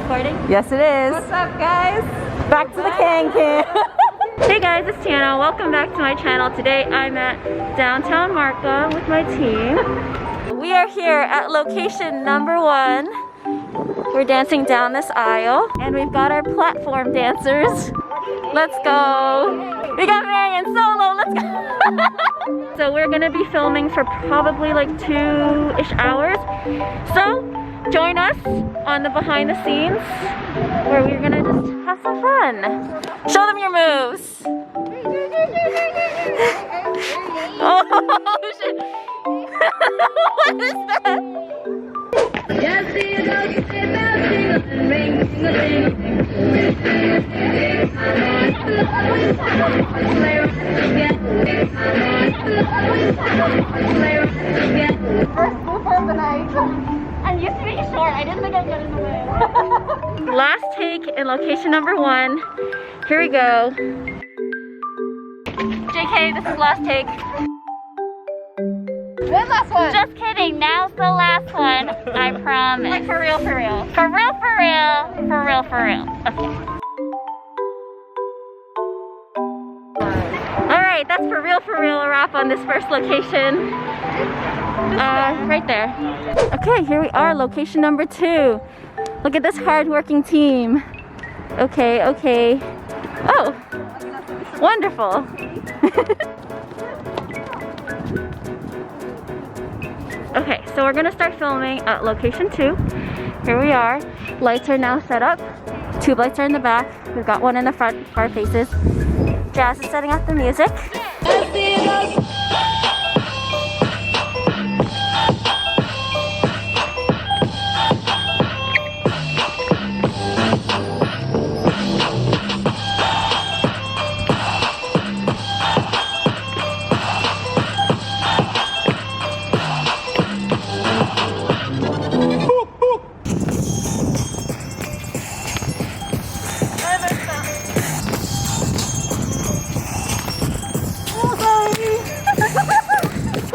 recording? Yes, it is. What's up, guys? Back to the can. Hey guys, it's Tiana. Welcome back to my channel. Today I'm at Downtown Markham with my team. We are here at location number 1. We're dancing down this aisle and we've got our platform dancers. Let's go. We got Marion solo. Let's go. So we're gonna be filming for probably like 2-ish hours. So join us on the behind the scenes where we're gonna just have some fun. Show them your moves. Oh shit. What is that? First blooper of the night. I'm used to being short. I didn't think I'd get in the way. Last take in location number 1. Here we go. JK, this is last take. When last one? Just kidding, now's the last one. I promise. Like for real, for real. For real, for real. For real, for real. Okay. Alright, that's for real, a wrap on this first location. Right there. Okay, here we are, location number 2. Look at this hard-working team. Okay, okay. Oh, wonderful. Okay, so we're gonna start filming at location 2. Here we are. Lights are now set up. Tube lights are in the back. We've got one in the front for our faces. Jazz is setting up the music.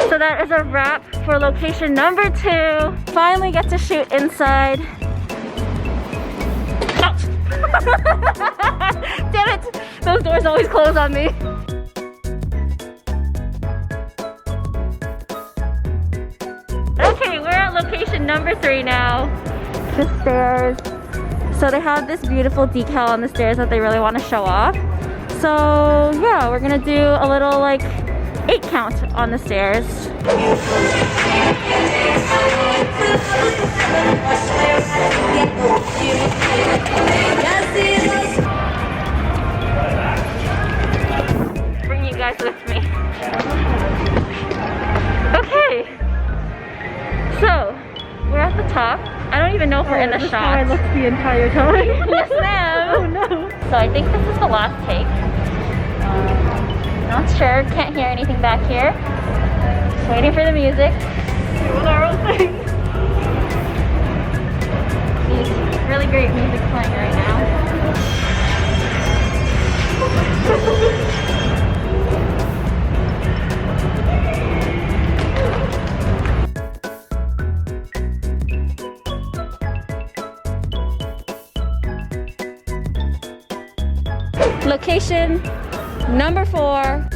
So that is a wrap for location number 2. Finally get to shoot inside. Oh. Damn it! Those doors always close on me. Okay, we're at location number 3 now. The stairs. So they have this beautiful decal on the stairs that they really want to show off. So yeah, we're gonna do a little like 8 count on the stairs. Bring you guys with me. Okay. So, we're at the top. I don't even know if we're in the shot. How I looked the entire time. Yes, ma'am. Oh no. So I think this is the last take. Not sure, can't hear anything back here. Just waiting for the music. Doing our own thing. Really great music playing right now. Location number 4.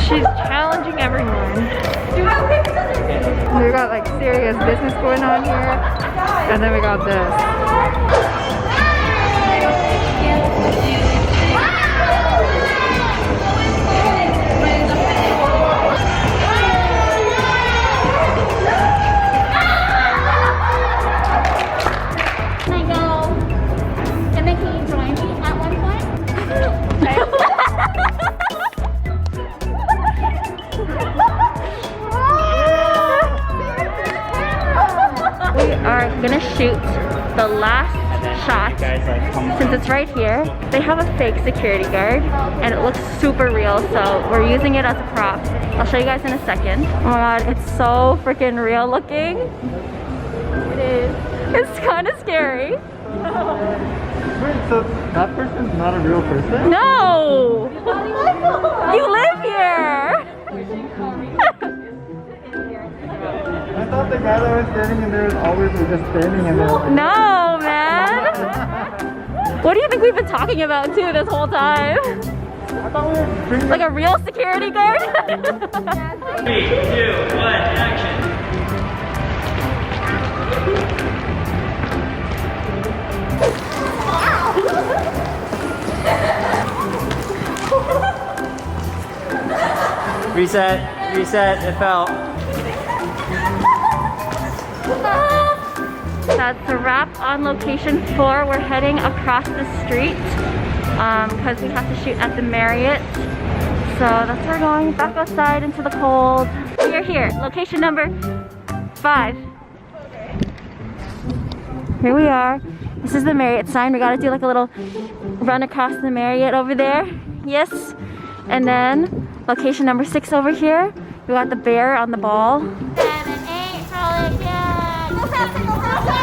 She's challenging everyone. We got like serious business going on here, and then we got this. are gonna shoot the last shot. Since it's right here, they have a fake security guard and it looks super real, so we're using it as a prop. I'll show you guys in a second. Oh my god, it's so freaking real looking. It is. It's kind of scary. Wait, so that person's not a real person? No! You live here! I thought the guy that was standing in there was always just standing in there. No, man! What do you think we've been talking about too this whole time? I thought we were drinking. Like a real security guard? 3, 2, 1, action. Reset, it fell. That's a wrap on location 4. We're heading across the street because we have to shoot at the Marriott. So that's where we're going, back outside into the cold. We are here, location number 5. Here we are. This is the Marriott sign. We gotta do like a little run across the Marriott over there. Yes. And then location number 6 over here. We got the bear on the ball. 7, 8, roll it, yeah. Go faster, go faster.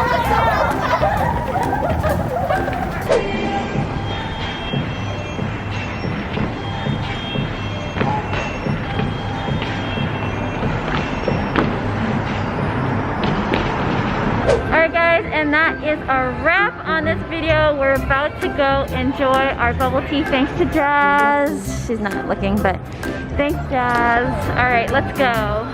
Alright guys, and that is a wrap on this video. We're about to go enjoy our bubble tea thanks to Jazz. She's not looking, but thanks Jazz. Alright, let's go.